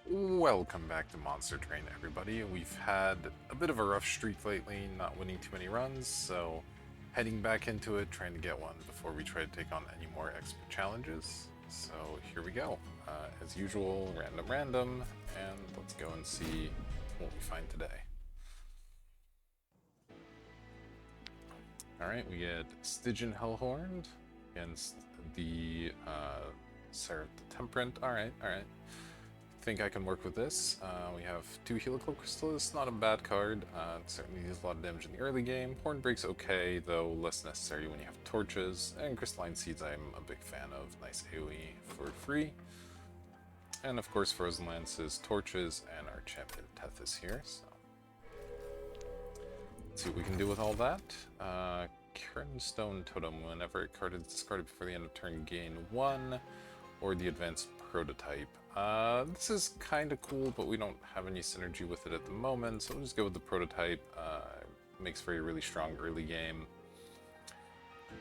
Welcome back to Monster Train, everybody. We've had a bit of a rough streak lately, not winning too many runs, so heading back into it, trying to get one before we try to take on any more expert challenges. So here we go. As usual, random, and let's go and see what we find today. Alright, we get Stygian Hellhorned against the Seraph the Temperate. Alright. Think I can work with this. We have two Helical Crystals, not a bad card. It certainly deals a lot of damage in the early game. Hornbreak's okay, though less necessary when you have torches. And Crystalline Seeds I'm a big fan of. Nice AoE for free. And of course Frozen Lances, torches, and our champion Tethys here. So let's see what we can do with all that. Kernstone Totem, whenever a card is discarded before the end of turn, gain 1, or the advanced prototype. This is kind of cool, but we don't have any synergy with it at the moment, so we'll just go with the prototype. Makes for a really strong early game,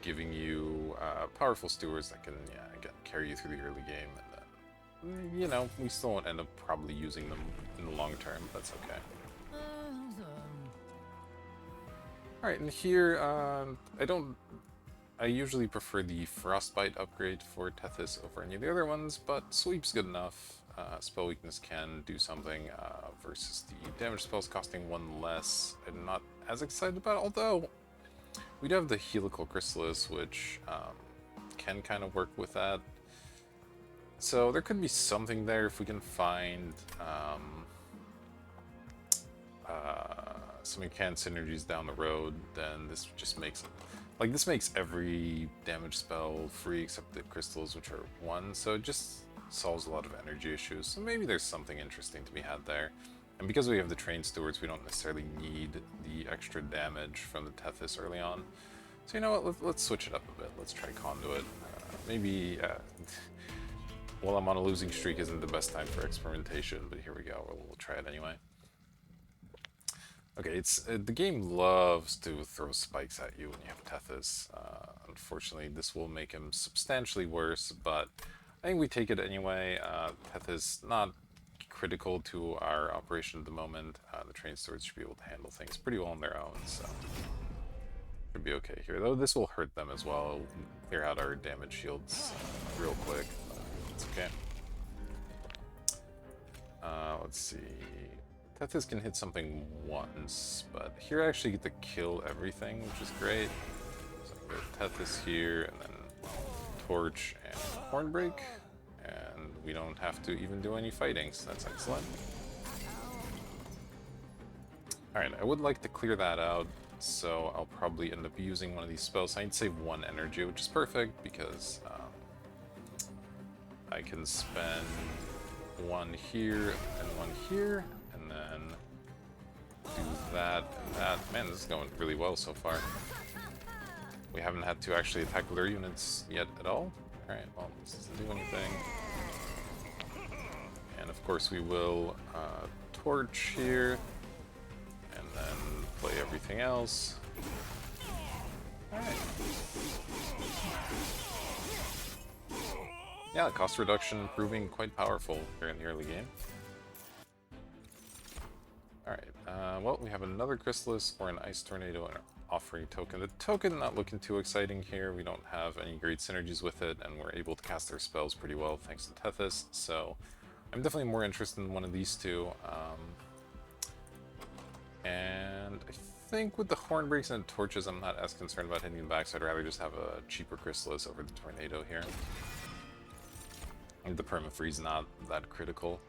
giving you powerful stewards that can, again, carry you through the early game, and then, we still won't end up probably using them in the long term, but that's okay. Alright, and here, I usually prefer the Frostbite upgrade for Tethys over any of the other ones, but Sweep's good enough. Spell Weakness can do something versus the damage spells costing 1 less. I'm not as excited about it, although we do have the Helical Chrysalis, which can kind of work with that. So there could be something there if we can find some Incantin synergies down the road, then this just makes it. Like, this makes every damage spell free except the crystals, which are 1, so it just solves a lot of energy issues. So maybe there's something interesting to be had there. And because we have the Train Stewards, we don't necessarily need the extra damage from the Tethys early on. So you know what, let's switch it up a bit. Let's try Conduit. Maybe, while I'm on a losing streak isn't the best time for experimentation, but here we go, we'll try it anyway. Okay, the game loves to throw spikes at you when you have Tethys. Unfortunately, this will make him substantially worse, but I think we take it anyway. Tethys not critical to our operation at the moment. The Train Stewards should be able to handle things pretty well on their own, so should be okay here. Though this will hurt them as well. It'll clear out our damage shields real quick. It's okay. Let's see. Tethys can hit something once, but here I actually get to kill everything, which is great. So I go Tethys here, and then Torch and Hornbreak, and we don't have to even do any fighting, so that's excellent. Alright, I would like to clear that out, so I'll probably end up using one of these spells. I need to save 1 energy, which is perfect, because I can spend 1 here and 1 here, and then do that and that. Man, this is going really well so far. We haven't had to actually attack with our units yet at all. Alright, well, this doesn't do anything. And of course we will torch here, and then play everything else. Alright. Yeah, cost reduction proving quite powerful here in the early game. Alright, well, we have another Chrysalis or an Ice Tornado and an Offering Token. The token not looking too exciting here. We don't have any great synergies with it, and we're able to cast our spells pretty well thanks to Tethys, so I'm definitely more interested in one of these two. And I think with the Hornbreaks and Torches, I'm not as concerned about hitting them back, so I'd rather just have a cheaper Chrysalis over the Tornado here. And the Permafree's not that critical.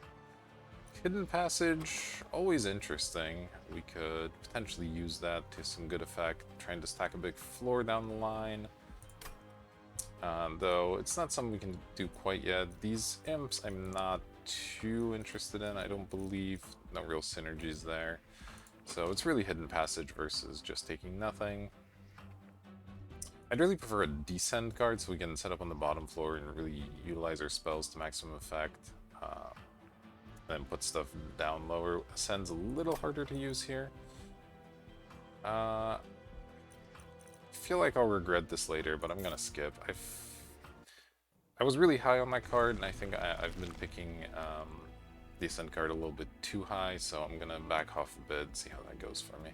Hidden Passage, always interesting. We could potentially use that to some good effect, trying to stack a big floor down the line. Though it's not something we can do quite yet. These imps I'm not too interested in. I don't believe no real synergies there. So it's really Hidden Passage versus just taking nothing. I'd really prefer a Descend card so we can set up on the bottom floor and really utilize our spells to maximum effect. Then put stuff down lower. Ascend's a little harder to use here. I feel like I'll regret this later, but I'm gonna skip. I was really high on my card, and I think I've been picking the Ascent card a little bit too high, so I'm gonna back off a bit, see how that goes for me.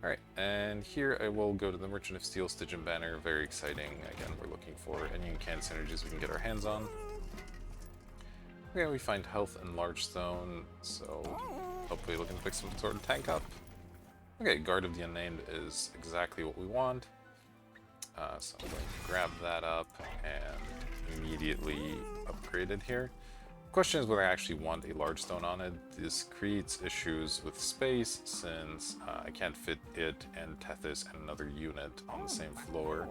Alright, and here I will go to the Merchant of Steel, Stygian Banner. Very exciting. Again, we're looking for any Incantin synergies we can get our hands on. Okay, we find health and large stone, so hopefully looking to pick some sort of tank up. Okay, Guard of the Unnamed is exactly what we want. So I'm going to grab that up and immediately upgrade it here. The question is whether I actually want a large stone on it. This creates issues with space since I can't fit it and Tethys and another unit on the same floor.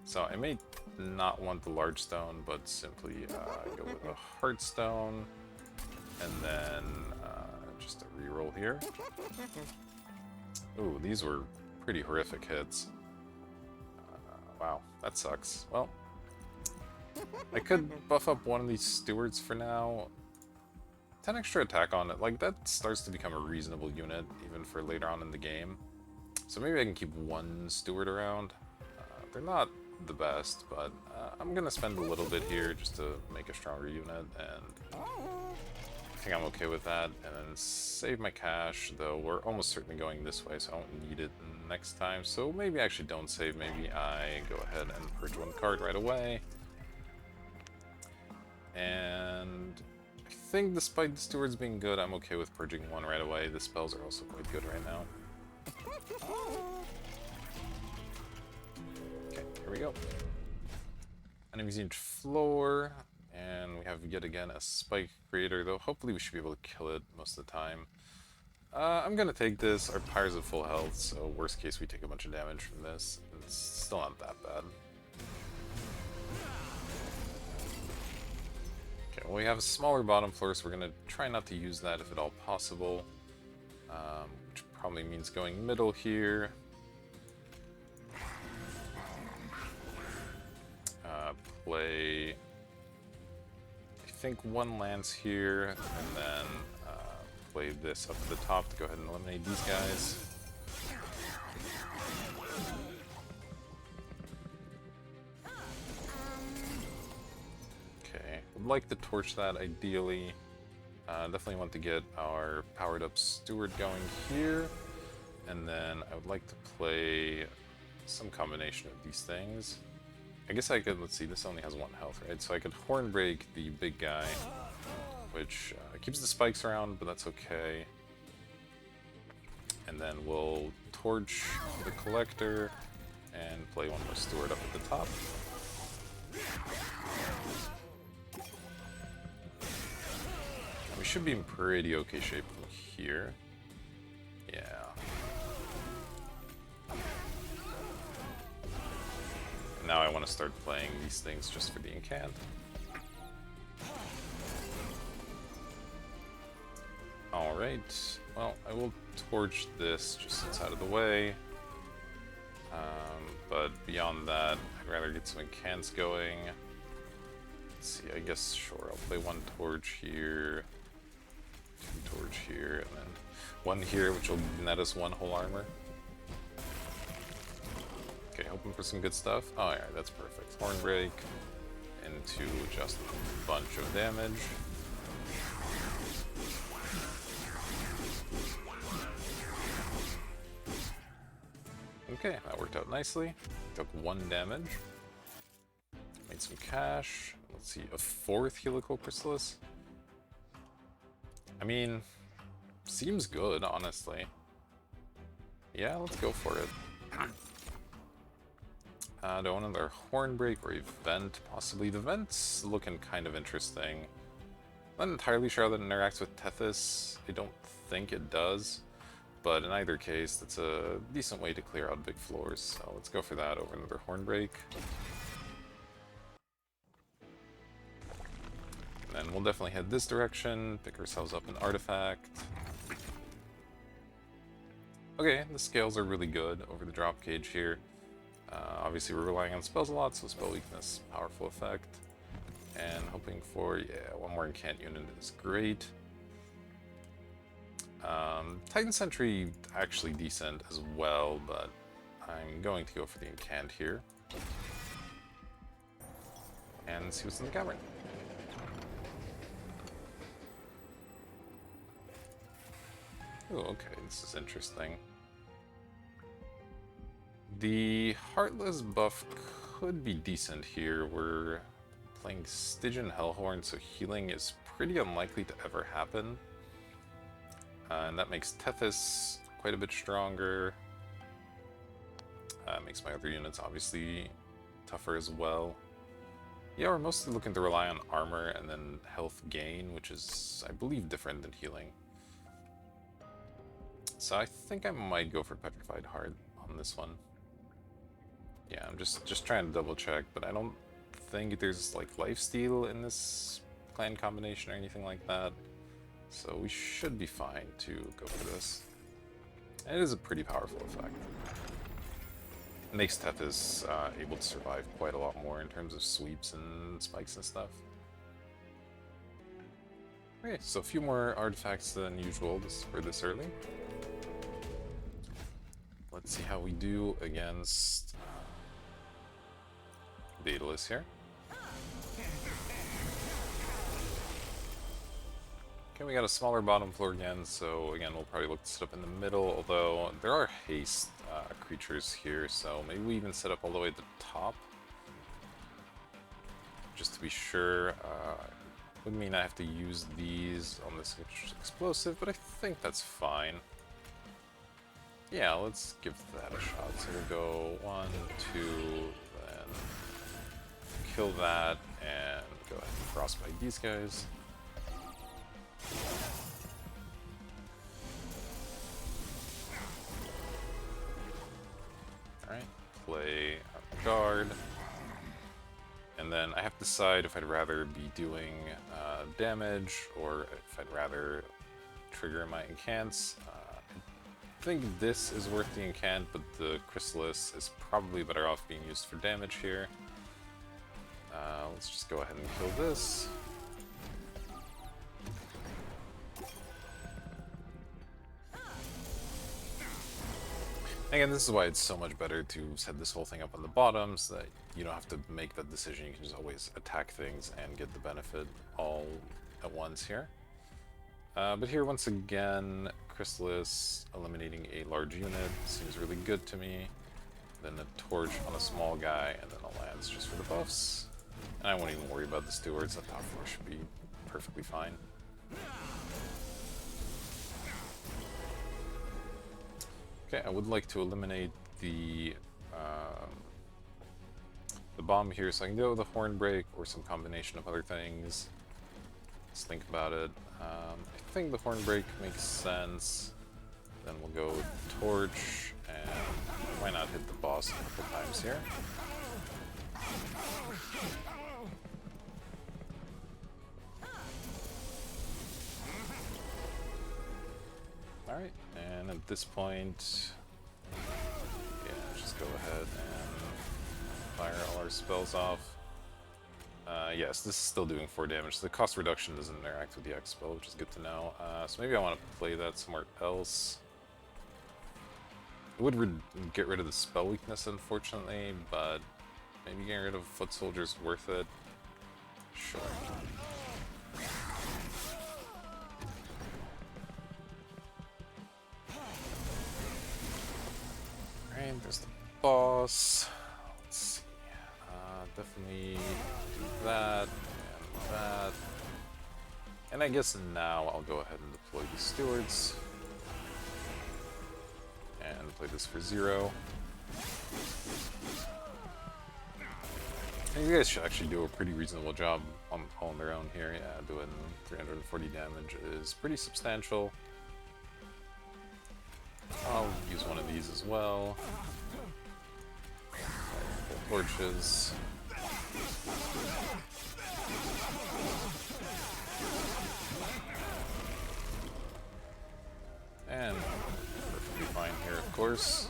So I may not want the large stone, but simply go with a heart stone, and then just a reroll here. Ooh, these were pretty horrific hits. Wow, that sucks. Well, I could buff up one of these stewards for now. 10 extra attack on it, like that starts to become a reasonable unit even for later on in the game. So maybe I can keep one steward around. They're not the best, but I'm gonna spend a little bit here just to make a stronger unit, and I think I'm okay with that. And then save my cash, though we're almost certainly going this way, so I won't need it next time. So maybe I actually don't save, maybe I go ahead and purge one card right away. And I think despite the stewards being good, I'm okay with purging one right away. The spells are also quite good right now. Okay, here we go. Enemies each floor, and we have yet again a spike creator, though hopefully we should be able to kill it most of the time. I'm gonna take this. Our pyres have full health, so worst case we take a bunch of damage from this. It's still not that bad. Okay, well we have a smaller bottom floor, so we're gonna try not to use that if at all possible. Which probably means going middle here. Play, I think, one lance here, and then play this up to the top to go ahead and eliminate these guys. Okay, would like to torch that ideally. Definitely want to get our powered up steward going here, and then I would like to play some combination of these things. I guess I could, let's see, this only has 1 health, right? So I could horn break the big guy, which keeps the spikes around, but that's okay. And then we'll torch the collector and play one more steward up at the top. We should be in pretty okay shape from here. Yeah. Now I want to start playing these things just for the incant. Alright, well, I will torch this just since it's out of the way. But beyond that, I'd rather get some incants going. Let's see, I guess, sure, I'll play 1 torch here, 2 torch here, and then 1 here, which will net us 1 whole armor. Okay, hoping for some good stuff. Oh yeah, that's perfect. Horn break into just a bunch of damage. Okay, that worked out nicely. Took 1 damage. Made some cash. Let's see, a 4th helical chrysalis. I mean, seems good, honestly. Yeah, let's go for it. Do another horn break or a vent, possibly. The vent's looking kind of interesting. Not entirely sure how that interacts with Tethys. I don't think it does. But in either case, that's a decent way to clear out big floors, so let's go for that over another horn break. And then we'll definitely head this direction, pick ourselves up an artifact. Okay, the scales are really good over the drop cage here. Obviously we're relying on spells a lot, so spell weakness, powerful effect. And hoping for, yeah, 1 more incant unit is great. Titan Sentry actually decent as well, but I'm going to go for the incant here. And see what's in the cavern. Oh, okay, this is interesting. The Heartless buff could be decent here. We're playing Stygian Hellhorn, so healing is pretty unlikely to ever happen. And that makes Tethys quite a bit stronger. Makes my other units obviously tougher as well. Yeah, we're mostly looking to rely on armor and then health gain, which is, I believe, different than healing. So I think I might go for Petrified Heart on this one. Yeah, I'm just trying to double check, but I don't think there's like lifesteal in this clan combination or anything like that. So we should be fine to go for this. And it is a pretty powerful effect. It makes Tethys able to survive quite a lot more in terms of sweeps and spikes and stuff. Okay, so a few more artifacts than usual for this early. Let's see how we do against Daedalus here. Okay, we got a smaller bottom floor again, so again, we'll probably look to set up in the middle, although there are haste creatures here, so maybe we even set up all the way at the top. Just to be sure. Would mean I have to use these on this explosive, but I think that's fine. Yeah, let's give that a shot. So we'll go 1, 2, then kill that, and go ahead and frostbite these guys. Alright, play guard. And then I have to decide if I'd rather be doing damage or if I'd rather trigger my incants. I think this is worth the incant, but the Chrysalis is probably better off being used for damage here. Let's just go ahead and kill this. Again, this is why it's so much better to set this whole thing up on the bottom, so that you don't have to make that decision. You can just always attack things and get the benefit all at once here. But here, once again, Chrysalis eliminating a large unit seems really good to me. Then a torch on a small guy, and then a lance just for the buffs. And I won't even worry about the stewards. That top floor should be perfectly fine. Okay, I would like to eliminate the bomb here, so I can go with a horn break or some combination of other things. Let's think about it. I think the horn break makes sense. Then we'll go torch, and why not hit the boss a couple times here? Alright, and at this point, yeah, just go ahead and fire all our spells off. Yes, this is still doing 4 damage, so the cost reduction doesn't interact with the X spell, which is good to know. So maybe I want to play that somewhere else. It would get rid of the spell weakness, unfortunately, but maybe getting rid of Foot Soldier is worth it. Sure. Alright, there's the boss. Let's see. Definitely do that and that. And I guess now I'll go ahead and deploy the stewards. And play this for 0. And you guys should actually do a pretty reasonable job on their own here. Yeah, doing 340 damage is pretty substantial. I'll use one of these as well. Torches. And perfectly fine here, of course.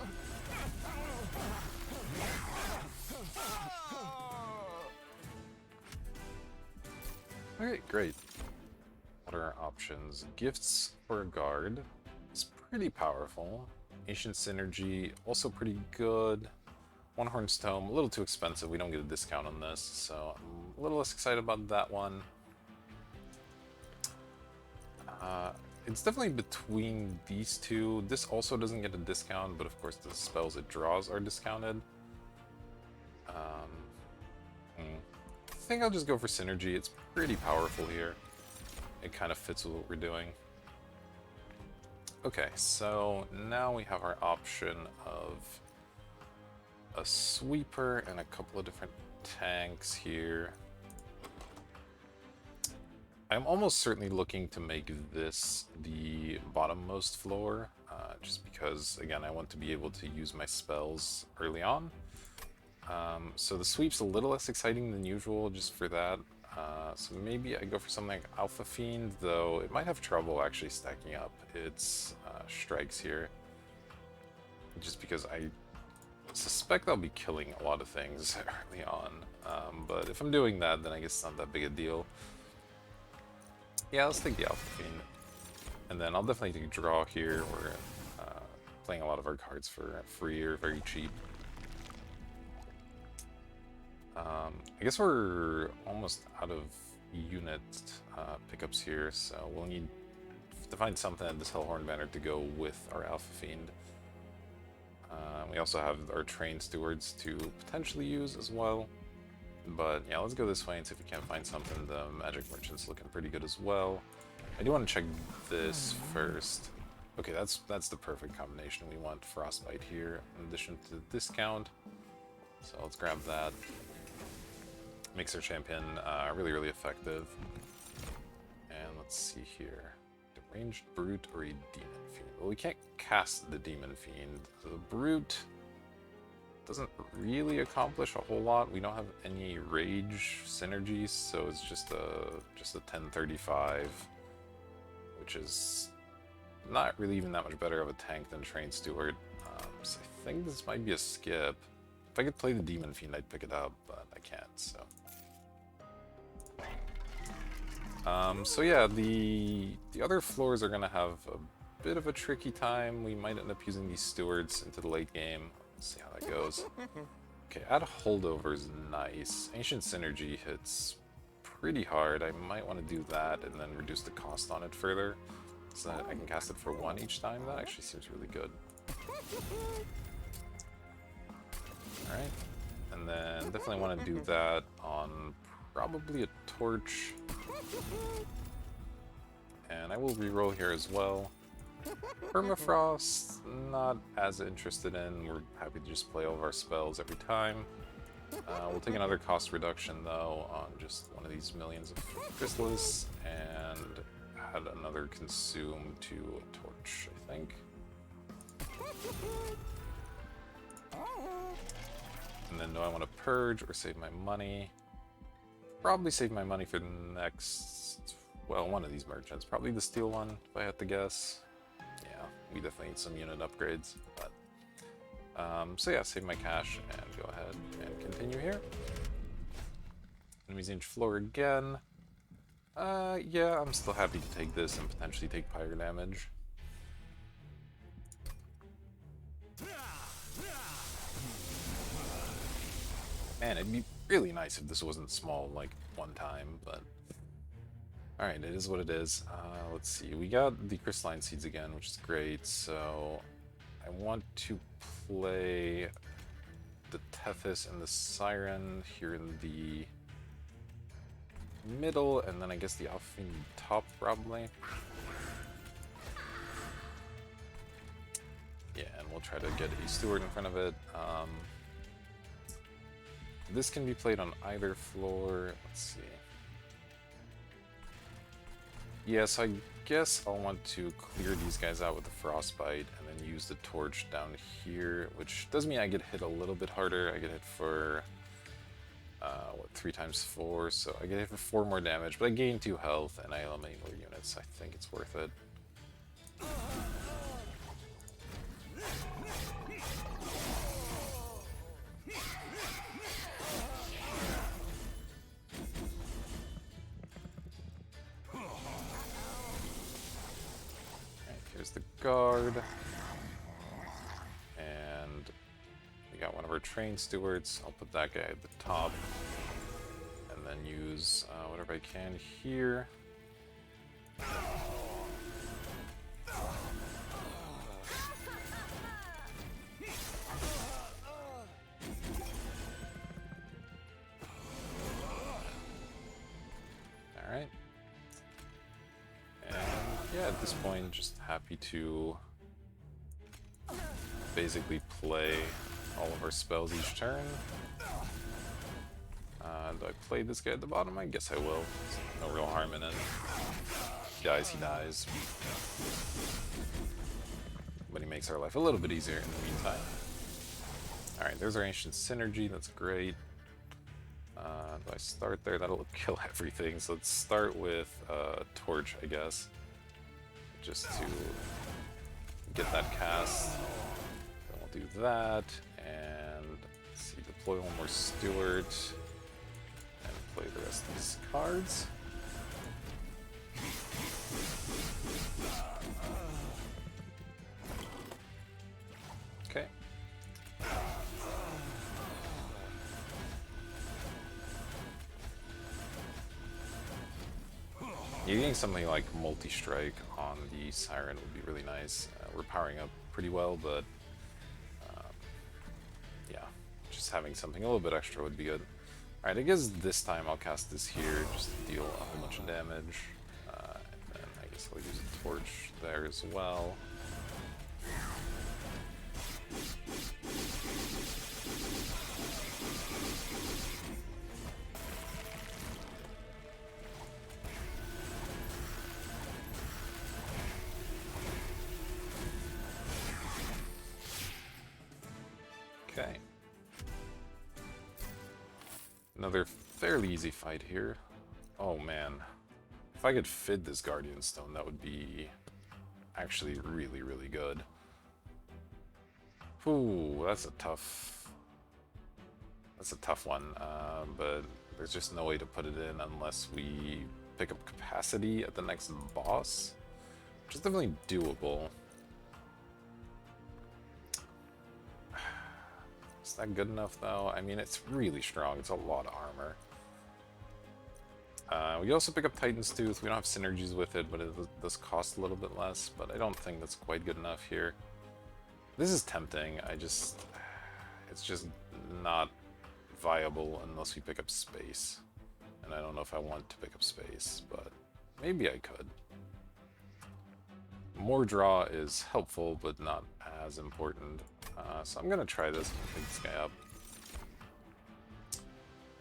Alright, great. What are our options? Gifts or a guard. It's pretty powerful. Ancient Synergy, also pretty good. One Horn's Tome, a little too expensive. We don't get a discount on this, so I'm a little less excited about that one. it's definitely between these two. This also doesn't get a discount, but of course the spells it draws are discounted. I think I'll just go for Synergy. It's pretty powerful here. It kind of fits with what we're doing. Okay, so now we have our option of a Sweeper and a couple of different tanks here. I'm almost certainly looking to make this the bottommost floor, just because, again, I want to be able to use my spells early on. So the sweep's a little less exciting than usual just for that. So maybe I go for something like Alpha Fiend, though it might have trouble actually stacking up its strikes here. Just because I suspect I'll be killing a lot of things early on. But if I'm doing that, then I guess it's not that big a deal. Yeah, let's take the Alpha Fiend. And then I'll definitely take a draw here. We're playing a lot of our cards for free or very cheap. I guess we're almost out of unit pickups here, so we'll need to find something at this Hellhorn banner to go with our Alpha Fiend. We also have our Train Stewards to potentially use as well. But yeah, let's go this way and see if we can't find something. The Magic Merchant's looking pretty good as well. I do want to check this first. Okay, that's the perfect combination. We want Frostbite here in addition to the discount. So let's grab that. Makes our champion really, really effective. And let's see here. Ranged Brute or a Demon Fiend? Well, we can't cast the Demon Fiend. So the Brute doesn't really accomplish a whole lot. We don't have any rage synergies, so it's just a 1035, which is not really even that much better of a tank than Train Steward. So I think this might be a skip. If I could play the Demon Fiend, I'd pick it up, but I can't, so. So yeah, the other floors are gonna have a bit of a tricky time. We might end up using these stewards into the late game. Let's see how that goes. Okay, add holdover is nice. Ancient Synergy hits pretty hard. I might want to do that and then reduce the cost on it further, so that I can cast it for 1 each time. That actually seems really good. Alright, and then definitely want to do that on probably a Torch. And I will reroll here as well. Permafrost, not as interested in. We're happy to just play all of our spells every time. We'll take another cost reduction though on just one of these millions of Chrysalis and add another Consume to a Torch, I think. And then do I want to Purge or save my money? Probably save my money for the next, well, one of these merchants. Probably the steel one, if I had to guess. Yeah, we definitely need some unit upgrades. But so yeah, save my cash and go ahead and continue here. Enemies inch floor again. Yeah, I'm still happy to take this and potentially take pyre damage. Man, it'd be really nice if this wasn't small like one time, but alright, it is what it is. Let's see, we got the crystalline seeds again, which is great, so I want to play the Tethys and the Siren here in the middle, and then I guess the Alpha Fiend top probably. Yeah, and we'll try to get a Steward in front of it. This can be played on either floor. Let's see. Yes, I guess I'll want to clear these guys out with the Frostbite and then use the Torch down here, which does mean I get hit a little bit harder. I get hit for, what, 3 times 4, so I get hit for 4 more damage, but I gain 2 health and I eliminate more units. I think it's worth it. Here's the guard, and we got one of our train stewards. I'll put that guy at the top, and then use whatever I can here. at this point, just happy to basically play all of our spells each turn. Do I play this guy at the bottom? I guess I will. There's no real harm in it. He dies, he dies. But he makes our life a little bit easier in the meantime. Alright, there's our Ancient Synergy, that's great. Do I start there? That'll kill everything. So let's start with Torch, I guess. Just to get that cast. Then we'll do that, and let's see, deploy one more Steward, and play the rest of these cards. Okay. Getting something like multi-strike on the Siren would be really nice. We're powering up pretty well, but yeah, just having something a little bit extra would be good. Alright, I guess this time I'll cast this here, just to deal a whole bunch of damage. And then I guess I'll use a Torch there as well. Okay. Another fairly easy fight here. Oh man. If I could fit this Guardian Stone, that would be actually really, really good. Ooh, that's a tough one. But there's just no way to put it in unless we pick up capacity at the next boss, which is definitely doable. Is that good enough though? I mean, it's really strong. It's a lot of armor. We also pick up Titan's Tooth. We don't have synergies with it, but it does cost a little bit less. But I don't think that's quite good enough here. This is tempting. It's just not viable unless we pick up space. And I don't know if I want to pick up space, but maybe I could. More draw is helpful, but not as important. So I'm gonna try this and pick this guy up.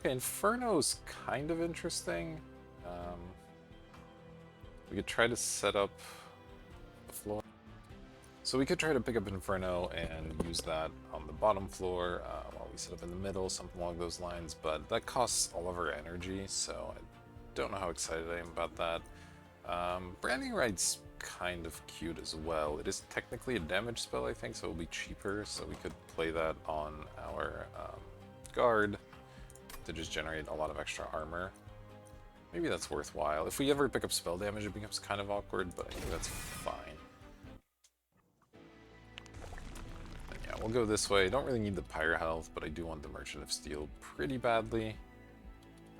Okay, Inferno's kind of interesting. We could try to set up the floor. So we could try to pick up Inferno and use that on the bottom floor while we set up in the middle, something along those lines, but that costs all of our energy, so I don't know how excited I am about that. Branding Right's kind of cute as well. It is technically a damage spell, I think, so it'll be cheaper, so we could play that on our guard to just generate a lot of extra armor. Maybe that's worthwhile. If we ever pick up spell damage, it becomes kind of awkward, but I think that's fine. And yeah, we'll go this way. Don't really need the Pyre health, but I do want the Merchant of Steel pretty badly.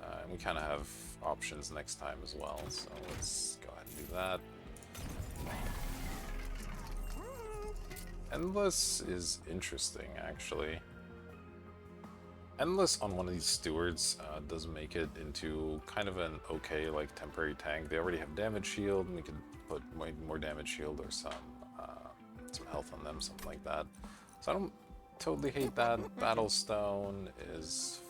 And we kind of have options next time as well, so let's go ahead and do that. Endless is interesting, actually. Endless on one of these stewards does make it into kind of an okay, like, temporary tank. They already have damage shield, and we could put more damage shield or some health on them, something like that. So I don't totally hate that. Battle Stone is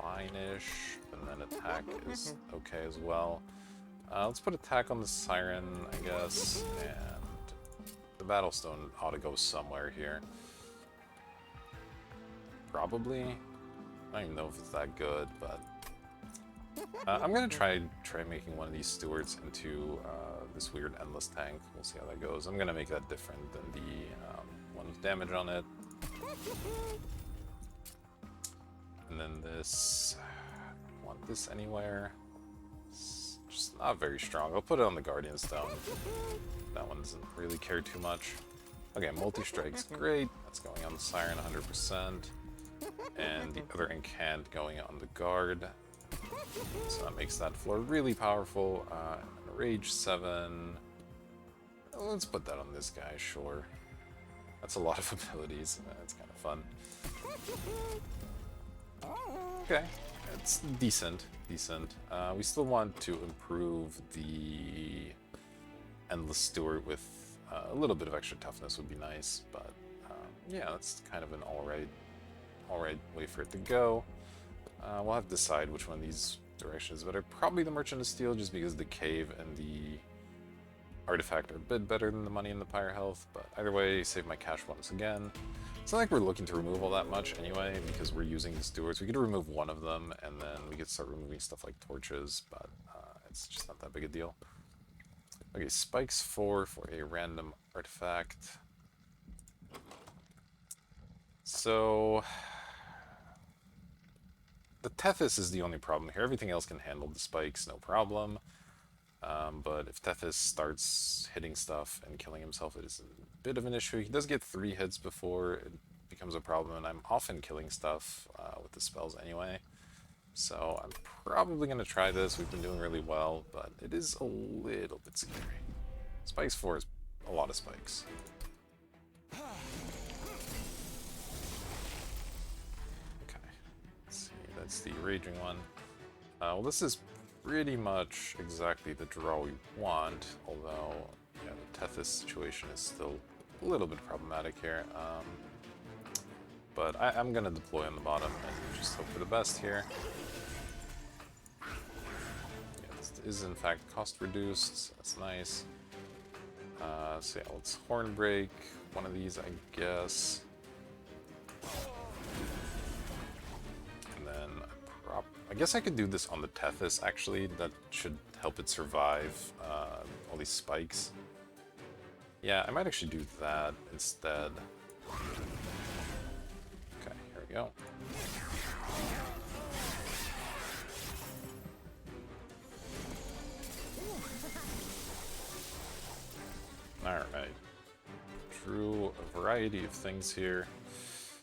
fine-ish, and then attack is okay as well. Let's put attack on the Siren, I guess, and the Battle Stone ought to go somewhere here. Probably. I don't even know if it's that good, but I'm gonna try making one of these stewards into this weird endless tank. We'll see how that goes. I'm gonna make that different than the one with damage on it. And then this, I don't want this anywhere. It's just not very strong. I'll put it on the Guardian Stone. That one doesn't really care too much. Okay, multi-strike's great. That's going on the Siren 100%. And the other Incant going on the guard. So that makes that floor really powerful. And Rage 7. Let's put that on this guy, sure. That's a lot of abilities. That's kind of fun. Okay, it's decent. We still want to improve the Endless Steward with a little bit of extra toughness would be nice, but yeah, that's kind of an alright way for it to go. We'll have to decide which one of these directions is better. Probably the Merchant of Steel, just because the cave and the artifact are a bit better than the money and the pyre health, but either way, save my cash once again. It's not like we're looking to remove all that much anyway, because we're using the stewards. We could remove one of them, and then we could start removing stuff like torches, but it's just not that big a deal. Okay, spikes 4 for a random artifact. So the Tethys is the only problem here. Everything else can handle the spikes, no problem. But if Tethys starts hitting stuff and killing himself, it is a bit of an issue. He does get 3 hits before it becomes a problem, and I'm often killing stuff with the spells anyway. So I'm probably going to try this. We've been doing really well, but it is a little bit scary. Spikes 4 is a lot of spikes. Okay, let's see, that's the Raging one. Well, this is pretty much exactly the draw we want, although yeah, the Tethys situation is still a little bit problematic here. But I'm going to deploy on the bottom and just hope for the best here. Yeah, this is in fact cost reduced, so that's nice. So yeah, let's Horn Break one of these, I guess. And then I guess I could do this on the Tethys, actually. That should help it survive all these spikes. Yeah, I might actually do that instead. Okay, here we go. Alright. Drew a variety of things here.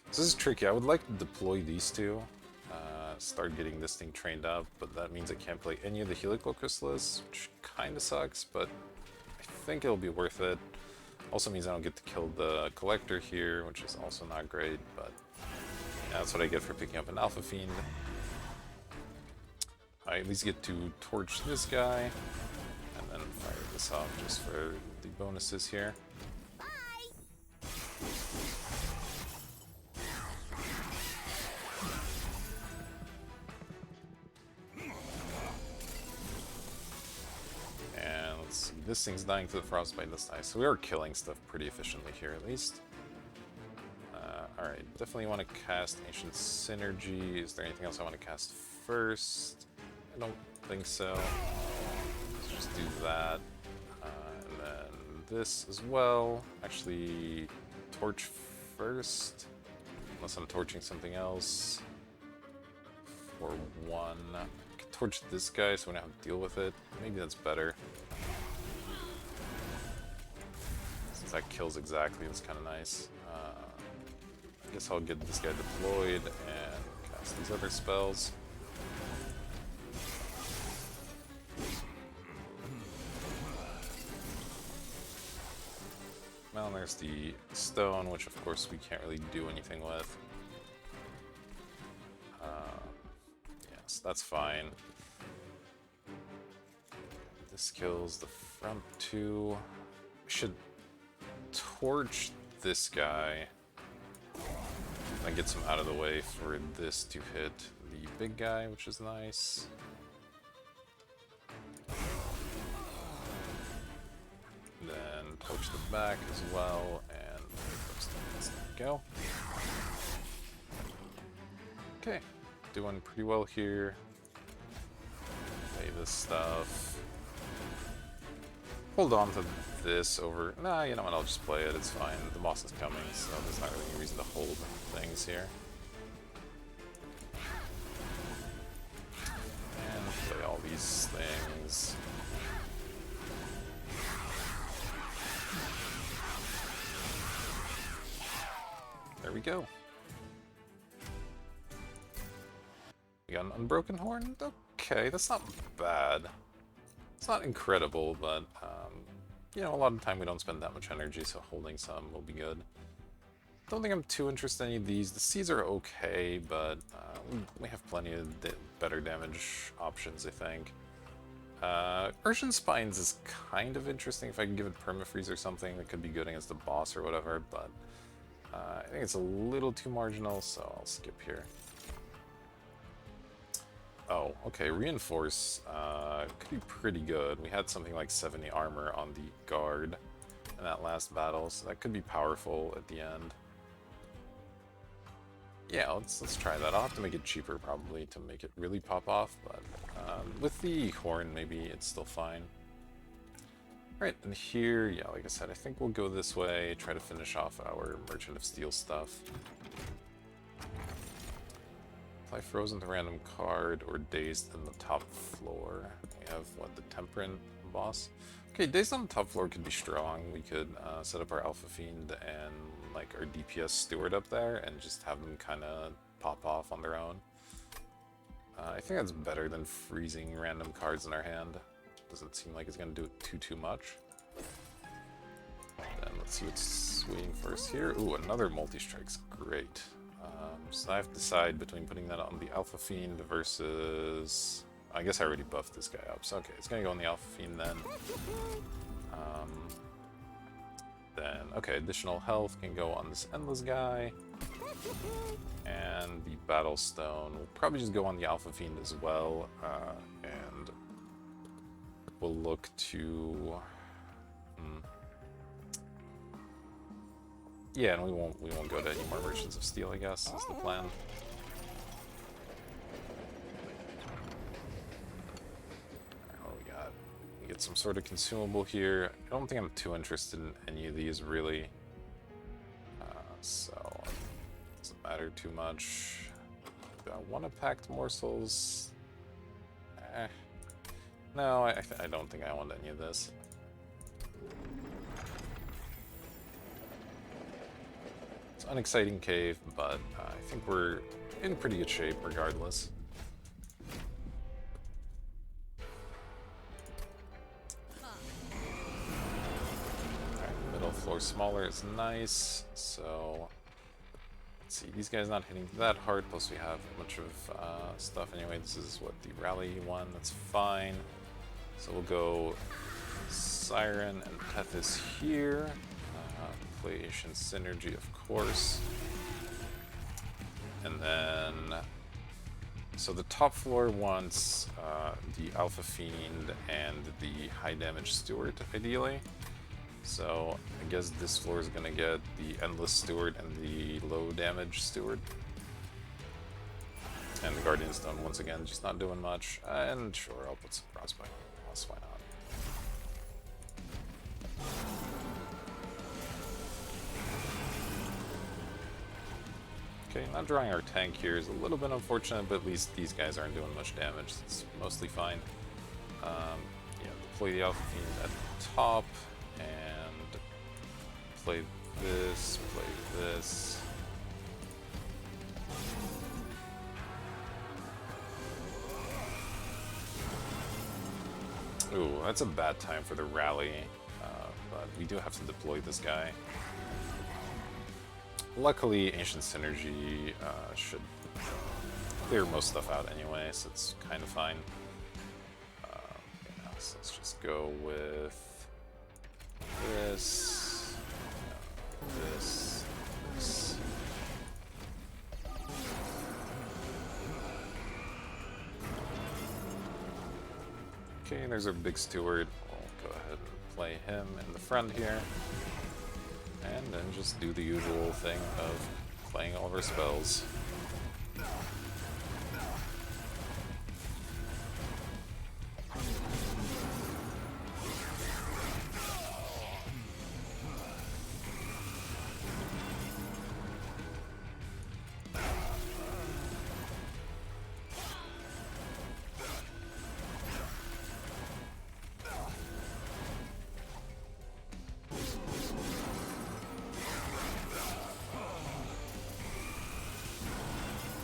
This is tricky. I would like to deploy these two. Start getting this thing trained up, but that means I can't play any of the Helical Chrysalis, which kind of sucks, but I think it'll be worth it. Also means I don't get to kill the Collector here, which is also not great, but yeah, that's what I get for picking up an Alpha Fiend. I at least get to torch this guy, and then fire this off just for the bonuses here. This thing's dying to the frostbite, that's nice. So we are killing stuff pretty efficiently here, at least. Alright, definitely want to cast Ancient Synergy. Is there anything else I want to cast first? I don't think so. Let's just do that. And then this as well. Actually, torch first. Unless I'm torching something else. For one. I could torch this guy so we don't have to deal with it. Maybe that's better. That kills exactly, that's kind of nice. I guess I'll get this guy deployed and cast these other spells. Well, there's the stone, which of course we can't really do anything with. Yes, that's fine. This kills the front two. We should torch this guy. That gets him out of the way for this to hit the big guy, which is nice. Then torch the back as well, and there we go. Okay, doing pretty well here. Play this stuff. Hold on to this over... Nah, you know what, I'll just play it, it's fine. The boss is coming, so there's not really any reason to hold things here. And play all these things. There we go. We got an Unbroken Horn? Okay, that's not bad. It's not incredible, but, you know, a lot of the time we don't spend that much energy, so holding some will be good. Don't think I'm too interested in any of these. The seeds are okay, but we have plenty of better damage options, I think. Urchin Spines is kind of interesting. If I can give it Permafreeze or something, that could be good against the boss or whatever, but I think it's a little too marginal, so I'll skip here. Oh, okay, Reinforce could be pretty good. We had something like 70 armor on the guard in that last battle, so that could be powerful at the end. Yeah, let's try that. I'll have to make it cheaper probably to make it really pop off, but with the horn maybe it's still fine. Alright, and here, yeah, like I said, I think we'll go this way, try to finish off our Merchant of Steel stuff. Apply Frozen to random card or Dazed in the top floor. We have, what, the Temperate boss? Okay, Dazed on the top floor could be strong. We could set up our Alpha Fiend and like our DPS Steward up there and just have them kind of pop off on their own. I think that's better than freezing random cards in our hand. Doesn't seem like it's going to do it too much. Then let's see what's waiting for us here. Ooh, another multi-strike's great. So I have to decide between putting that on the Alpha Fiend versus... I guess I already buffed this guy up, so okay, it's going to go on the Alpha Fiend then. Okay, additional health can go on this Endless guy. And the Battle Stone will probably just go on the Alpha Fiend as well. And we'll look to... Yeah, and we won't go to any more Merchants of Steel, I guess, is the plan. We get some sort of consumable here. I don't think I'm too interested in any of these, really. So, it doesn't matter too much. Do I want to Pact Morsels? No, I don't think I want any of this. It's an unexciting cave, but I think we're in pretty good shape regardless. Floor smaller is nice, so let's see, these guys not hitting that hard, plus we have a bunch of stuff anyway. This is what, the rally one, that's fine. So we'll go Siren and Tethys here, play Ancient Synergy of course, and then so the top floor wants the Alpha Fiend and the high damage Steward ideally. So I guess this floor is gonna get the Endless Steward and the low damage Steward. And the Guardian Stone once again just not doing much. And sure, I'll put some Frostbite. Plus, why not? Okay, not drawing our tank here is a little bit unfortunate, but at least these guys aren't doing much damage. It's mostly fine. Yeah, deploy the Alpha Fiend at the top. And play this, play this. Ooh, that's a bad time for the rally, but we do have to deploy this guy. Luckily, Ancient Synergy should clear most stuff out anyway, so it's kind of fine. Yeah, so let's just go with this, this. Okay, there's our big Steward. We'll go ahead and play him in the front here. And then just do the usual thing of playing all of our spells.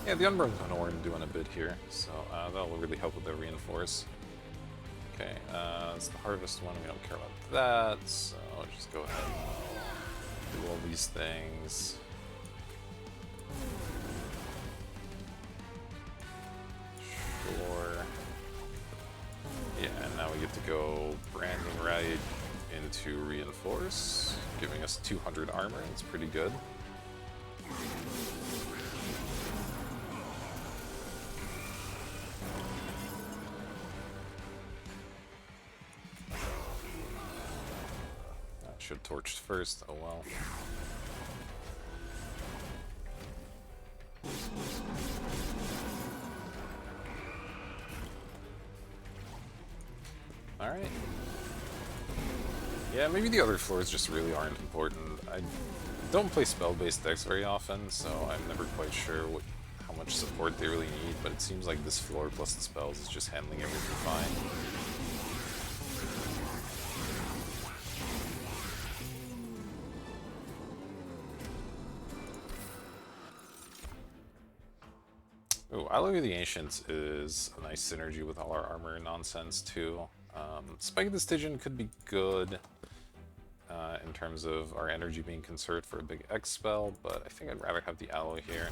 Yeah, the Unbroken Horn doing a bit here, so that'll really help with the reinforce. Okay, it's the Harvest one, we don't care about that, so I'll just go ahead and do all these things. Sure. Yeah, and now get to go Branding Right into Reinforce, giving us 200 armor. That's pretty good. I should have torched first. Oh well. Alright. Yeah, maybe the other floors just really aren't important. I don't play spell-based decks very often, so I'm never quite sure how much support they really need, but it seems like this floor plus the spells is just handling everything fine. Ooh, Ally of the Ancients is a nice synergy with all our armor nonsense too. Spike of the Stygian could be good in terms of our energy being conserved for a big X spell, but I think I'd rather have the Alloy here.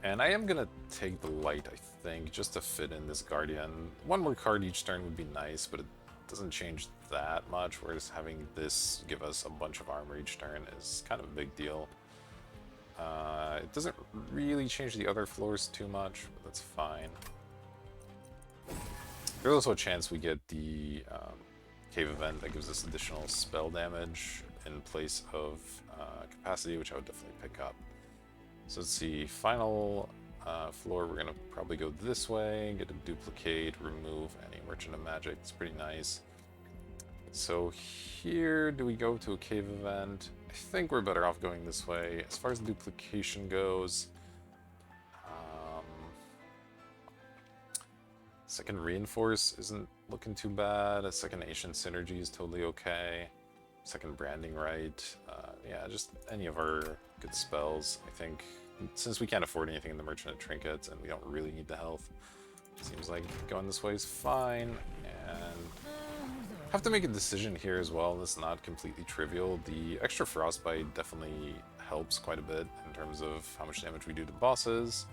And I am gonna take the Light, I think, just to fit in this Guardian. One more card each turn would be nice, but it doesn't change that much, whereas having this give us a bunch of armor each turn is kind of a big deal. It doesn't really change the other floors too much, but that's fine. There's also a chance we get the Cave Event that gives us additional spell damage in place of capacity, which I would definitely pick up. So let's see, final floor, we're gonna probably go this way, get a duplicate, remove any Merchant of Magic. It's pretty nice. So here, do we go to a Cave Event? I think we're better off going this way. As far as duplication goes, second Reinforce isn't looking too bad. A second Ancient Synergy is totally okay. Second Branding Right. Yeah, just any of our good spells. I think since we can't afford anything in the Merchant of Trinkets and we don't really need the health, seems like going this way is fine. And have to make a decision here as well. That's not completely trivial. The extra Frostbite definitely helps quite a bit in terms of how much damage we do to bosses.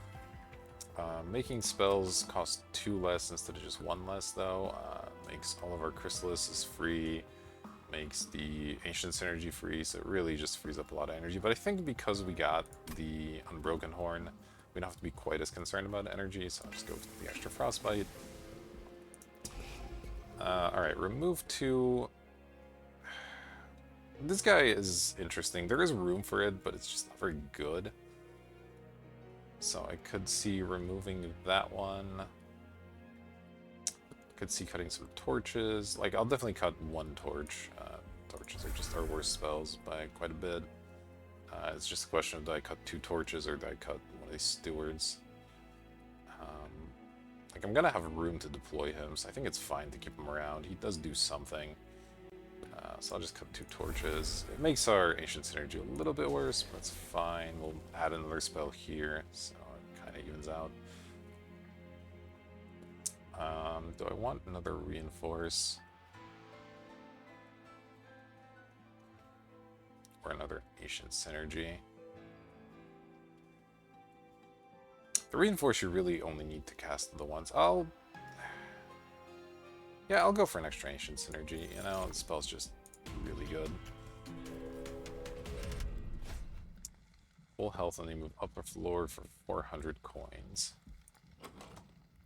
Making spells cost 2 less instead of just 1 less, though. Makes all of our Chrysalises free, makes the Ancient Synergy free, so it really just frees up a lot of energy. But I think because we got the Unbroken Horn, we don't have to be quite as concerned about energy, so I'll just go with the extra Frostbite. Alright, remove 2. This guy is interesting. There is room for it, but it's just not very good. So I could see removing that one. Could see cutting some torches. Like, I'll definitely cut 1 torch. Torches are just our worst spells by quite a bit. It's just a question of, do I cut 2 torches or do I cut one of these stewards? Like, I'm gonna have room to deploy him, so I think it's fine to keep him around. He does do something. So I'll just cut 2 torches. It makes our Ancient Synergy a little bit worse, but it's fine. We'll add another spell here, so it kind of evens out. Do I want another Reinforce? Or another Ancient Synergy? The Reinforce you really only need to cast the once. Yeah, I'll go for an extra Ancient Synergy, you know, the spell's just really good. Full health and they move up a floor for 400 coins.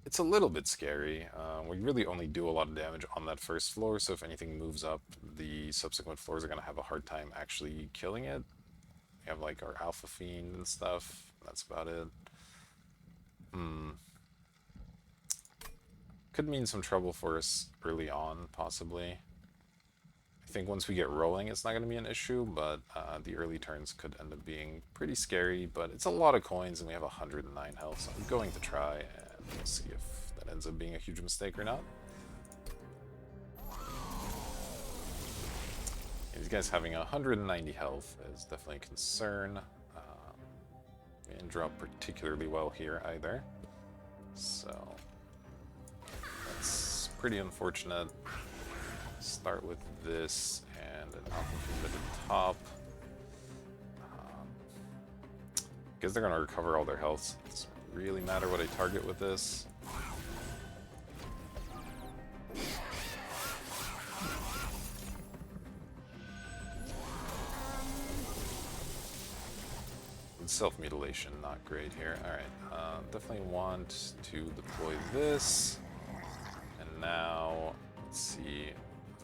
It's a little bit scary. We really only do a lot of damage on that first floor, so if anything moves up, the subsequent floors are going to have a hard time actually killing it. We have like our Alpha Fiend and stuff, that's about it. Could mean some trouble for us early on, possibly. I think once we get rolling, it's not going to be an issue, but the early turns could end up being pretty scary, but it's a lot of coins and we have 109 health, so I'm going to try, and we'll see if that ends up being a huge mistake or not. These guys having 190 health is definitely a concern. We didn't drop particularly well here either, so that's pretty unfortunate. Start with this and an Alpha Fiend at the top. Because they're going to recover all their health, so it doesn't really matter what I target with this. self-mutilation, not great here. Alright, definitely want to deploy this. And now, let's see.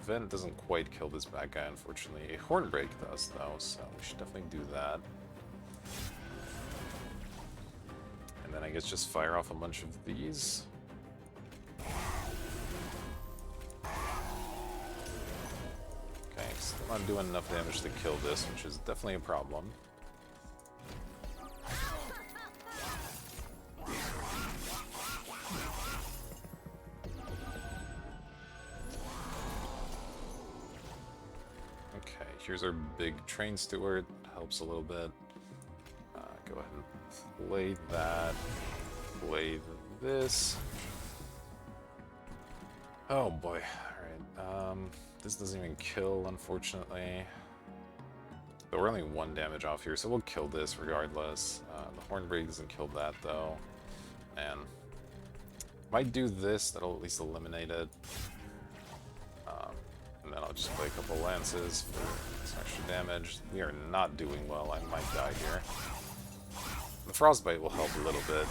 Vent doesn't quite kill this bad guy, unfortunately. A Hornbreak does, though, so we should definitely do that. And then I guess just fire off a bunch of these. Okay, still not doing enough damage to kill this, which is definitely a problem. Okay, here's our big train steward. Helps a little bit. Go ahead and play that. Play this. Oh boy. Alright. This doesn't even kill, unfortunately. But we're only 1 damage off here, so we'll kill this regardless. The Hornbreak doesn't kill that, though. And might do this, that'll at least eliminate it. And then I'll just play a couple lances for some extra damage. We are not doing well, I might die here. The Frostbite will help a little bit.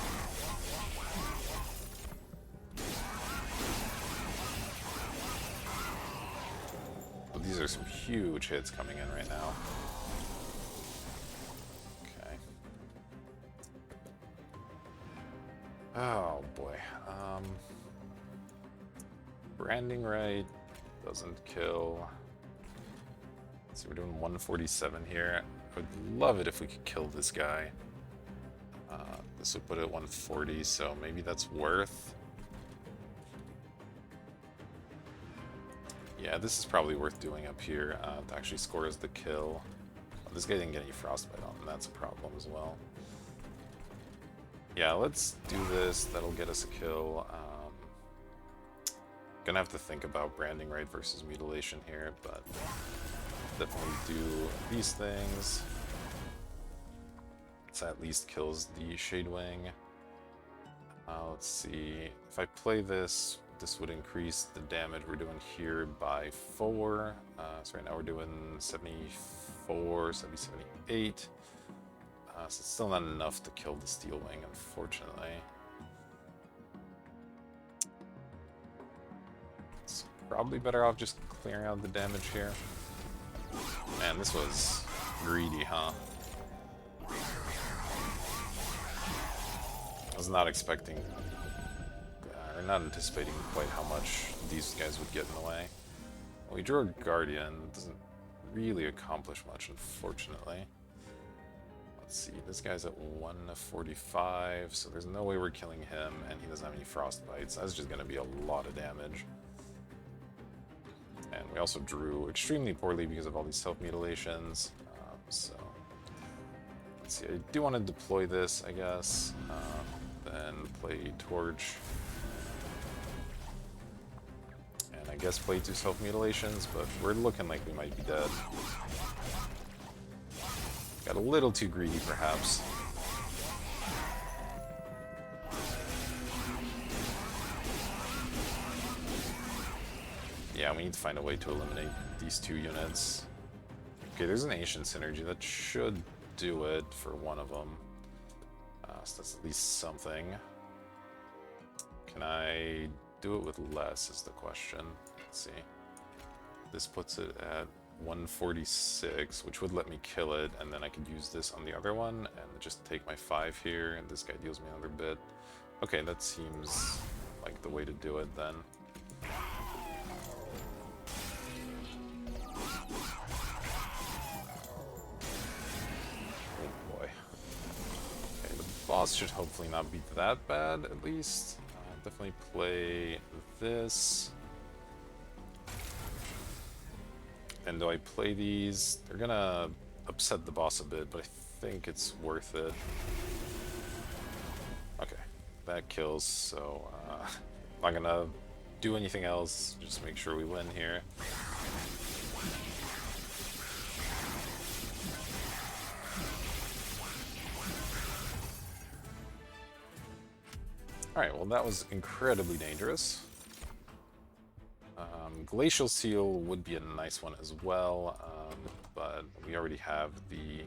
But these are some huge hits coming in right now. Okay. Oh boy. Branding right doesn't kill. So we're doing 147 here. I would love it if we could kill this guy. This would put it at 140, so maybe that's worth. Yeah, this is probably worth doing up here to actually score as the kill. This guy didn't get any frostbite on him, that's a problem as well. Yeah, let's do this, that'll get us a kill. Gonna have to think about branding right versus mutilation here, but definitely do these things. So at least kills the Shadewing. Let's see, if I play this, this would increase the damage we're doing here by 4. So right now we're doing 74, 78. So it's still not enough to kill the Steel Wing, unfortunately. It's probably better off just clearing out the damage here. Man, this was greedy, huh? I was not expecting, or not anticipating quite how much these guys would get in the way. Well, we drew a Guardian, doesn't really accomplish much, unfortunately. Let's see, this guy's at 145, so there's no way we're killing him, and he doesn't have any Frostbites. That's just going to be a lot of damage. And we also drew extremely poorly because of all these self-mutilations, so... Let's see, I do want to deploy this, I guess. Then play Torch. And I guess play 2 self-mutilations, but we're looking like we might be dead. Got a little too greedy, perhaps. Yeah, we need to find a way to eliminate these 2 units. Okay, there's an Ancient Synergy that should do it for one of them. So that's at least something. Can I do it with less is the question. Let's see. This puts it at 146, which would let me kill it, and then I could use this on the other one and just take my 5 here, and this guy deals me another bit. Okay, that seems like the way to do it then. Boss should hopefully not be that bad, at least. Definitely play this. And do I play these? They're gonna upset the boss a bit, but I think it's worth it. Okay, that kills, so I'm not gonna do anything else, just make sure we win here. Alright, well that was incredibly dangerous. Glacial Seal would be a nice one as well, but we already have the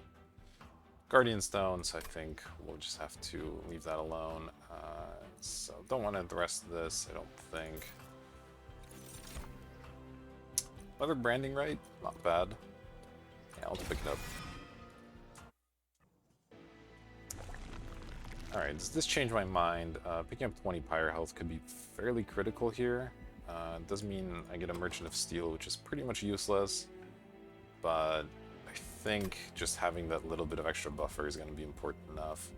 Guardian Stone, so I think we'll just have to leave that alone. So don't want to the rest of this, I don't think. Leather branding right, not bad. Yeah, I'll pick it up. Alright, does this change my mind? Picking up 20 pyre health could be fairly critical here. It does mean I get a Merchant of Steel, which is pretty much useless, but I think just having that little bit of extra buffer is going to be important enough.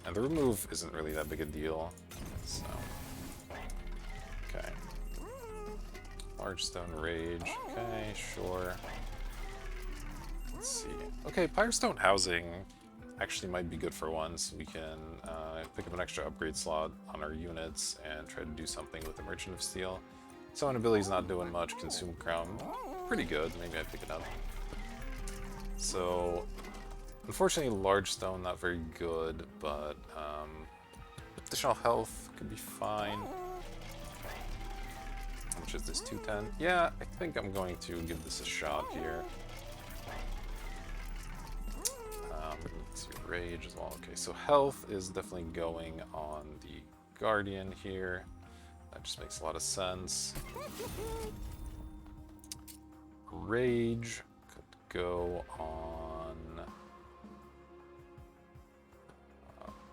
And the remove isn't really that big a deal, so... Okay. Large Stone Rage, okay, sure. Let's see. Okay, Pyrestone Housing actually might be good for once. We can pick up an extra upgrade slot on our units and try to do something with the Merchant of Steel. Summon ability's not doing much. Consume Crown, pretty good. Maybe I pick it up. So, unfortunately, Large Stone not very good, but additional health could be fine. How much is this? 210? Yeah, I think I'm going to give this a shot here. Let's see, Rage as well. Okay, so health is definitely going on the Guardian here. That just makes a lot of sense. Rage could go on...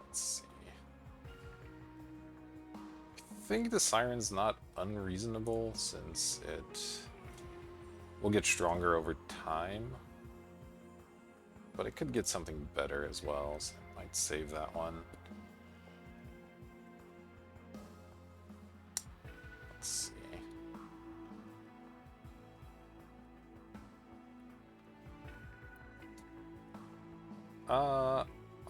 let's see. I think the Siren's not unreasonable since it will get stronger over time. But it could get something better as well, so I might save that one. Let's see. I'll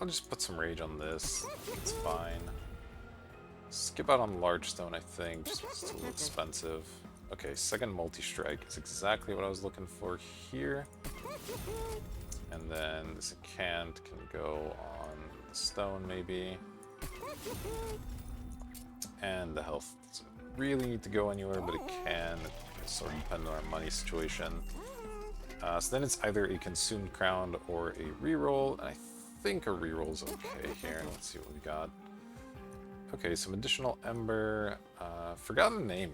just put some rage on this. It's fine. Skip out on Large Stone, I think, just because it's a little expensive. Okay, second multi-strike is exactly what I was looking for here. And then this Incant can go on the stone, maybe. And the health doesn't really need to go anywhere, but it can. It's sort of dependent on our money situation. So then it's either a Consumed Crown or a reroll, and I think a reroll is okay here. Let's see what we got. Okay, some additional Ember. Forgotten Name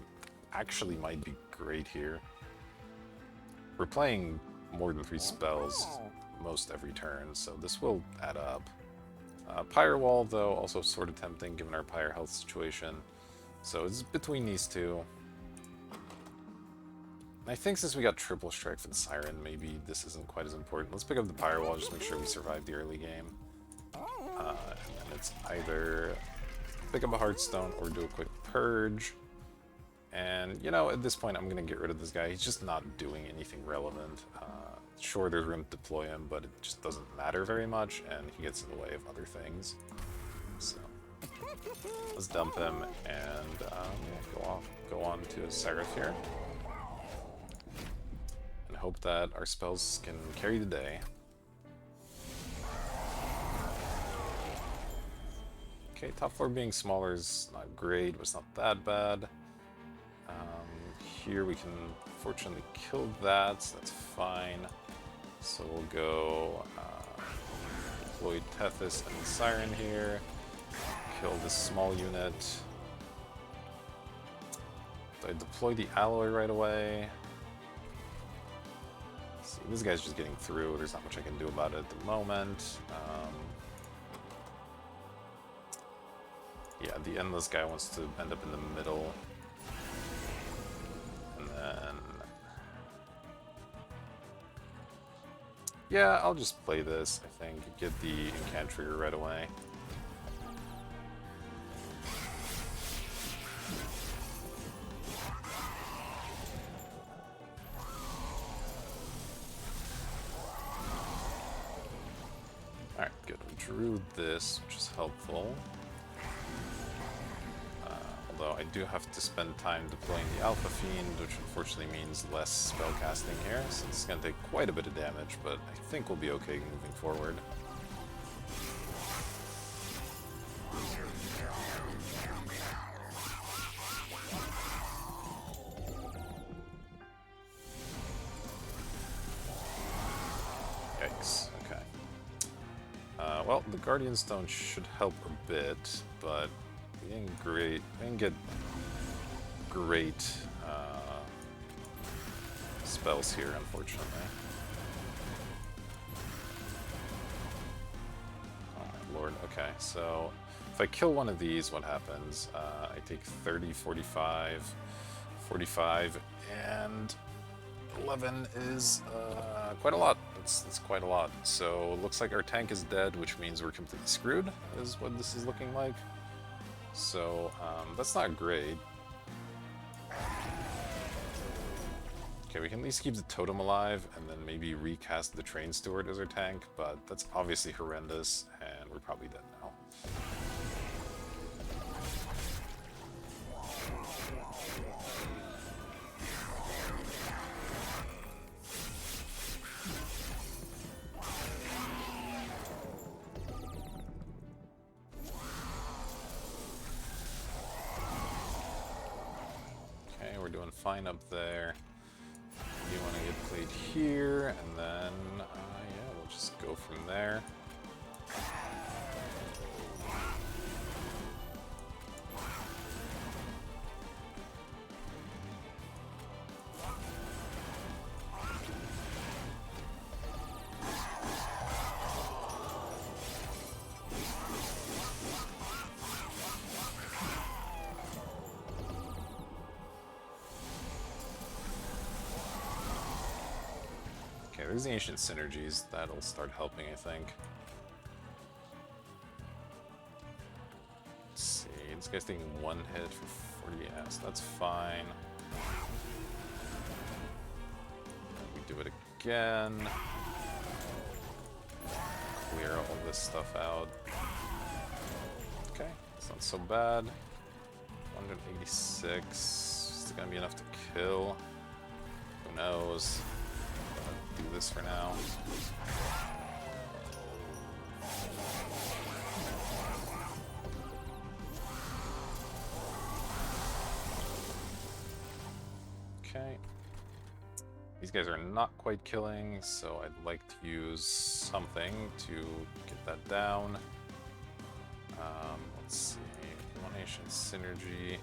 actually might be great here. We're playing more than 3 spells most every turn, so this will add up. Pyre Wall, though, also sort of tempting given our Pyre health situation. So it's between these two. I think since we got triple strike for the Siren, maybe this isn't quite as important. Let's pick up the Pyre Wall, just make sure we survive the early game. And then it's either pick up a Heartstone or do a quick Purge. And, you know, at this point I'm going to get rid of this guy. He's just not doing anything relevant. Sure, there's room to deploy him, but it just doesn't matter very much, and he gets in the way of other things. So, let's dump him and go on to Seraph here. And hope that our spells can carry the day. Okay, top 4 being smaller is not great, but it's not that bad. Here we can fortunately kill that, so that's fine. So we'll go deploy Tethys and Siren here. Kill this small unit. Do I deploy the alloy right away? See, this guy's just getting through. There's not much I can do about it at the moment. Yeah, the Endless guy wants to end up in the middle. And then... yeah, I'll just play this, I think. Get the Incant trigger right away. Alright, good. We drew this, which is helpful. Although I do have to spend time deploying the Alpha Fiend, which unfortunately means less spellcasting here, since it's going to take quite a bit of damage, but I think we'll be okay moving forward. Yikes, okay. Well, the Guardian Stone should help a bit, but we didn't get great spells here, unfortunately. Oh my lord, okay, so if I kill one of these, what happens? I take 30, 45, 45, and 11 is quite a lot. That's quite a lot. So it looks like our tank is dead, which means we're completely screwed, is what this is looking like. So that's not great. Okay, we can at least keep the totem alive and then maybe recast the train steward as our tank, but that's obviously horrendous, and we're probably dead now. Okay, we're doing fine up there. You want to get played here, and then, yeah, we'll just go from there. Okay, there's the ancient synergies. That'll start helping, I think. Let's see, this guy's taking one hit for 40 S. That's fine. We do it again. Clear all this stuff out. Okay, it's not so bad. 186. Is it gonna be enough to kill? Who knows? Do this for now. Okay. These guys are not quite killing, so I'd like to use something to get that down. Let's see. One Nation Synergy.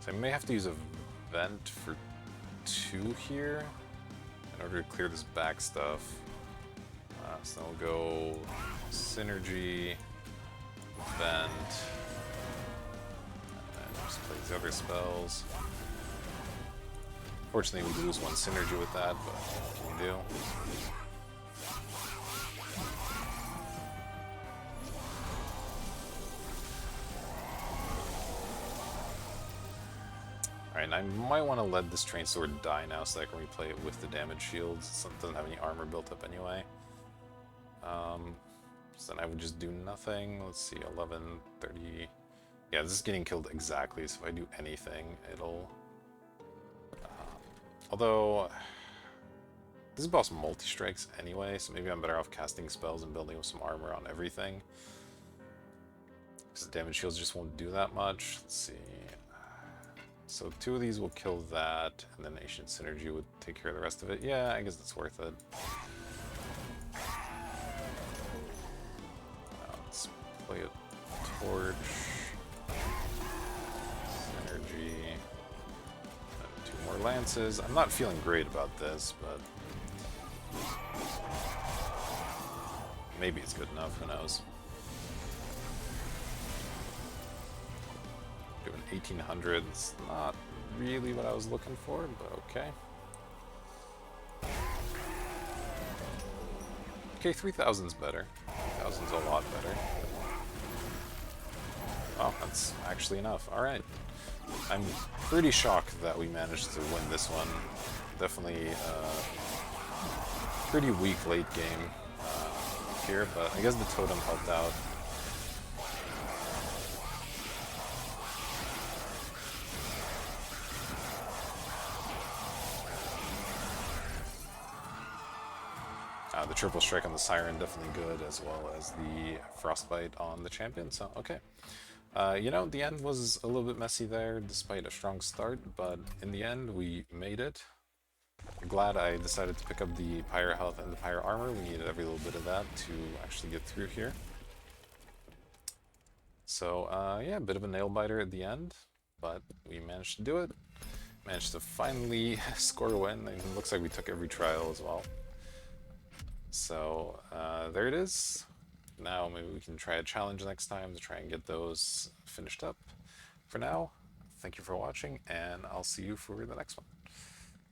So I may have to use a vent for 2 here in order to clear this back stuff. So then we'll go Synergy, Vent, and then just play these other spells. Fortunately, we lose 1 Synergy with that, but what can you do? Alright, I might want to let this train sword die now so I can replay it with the damage shields, since it doesn't have any armor built up anyway. So then I would just do nothing. Let's see, 11, 30... Yeah, this is getting killed exactly, so if I do anything, it'll... although... This boss multi-strikes anyway, so maybe I'm better off casting spells and building up some armor on everything. Because the damage shields just won't do that much. Let's see... So 2 of these will kill that, and then Ancient Synergy would take care of the rest of it. Yeah, I guess that's worth it. Let's play a Torch. Synergy. And 2 more Lances. I'm not feeling great about this, but... maybe it's good enough, who knows. Doing 1800, it's not really what I was looking for, but okay. Okay, 3000's better. 3000's a lot better. Oh, that's actually enough. Alright. I'm pretty shocked that we managed to win this one. Definitely pretty weak late game here, but I guess the totem helped out. The triple strike on the Siren definitely good, as well as the Frostbite on the champion, so okay. You know, the end was a little bit messy there, despite a strong start, but in the end, we made it. I'm glad I decided to pick up the Pyre Health and the Pyre Armor. We needed every little bit of that to actually get through here. So yeah, a bit of a nail biter at the end, but we managed to do it. Managed to finally score a win. It looks like we took every trial as well. So there it is. Now maybe we can try a challenge next time to try and get those finished up. For now, thank you for watching, and I'll see you for the next one.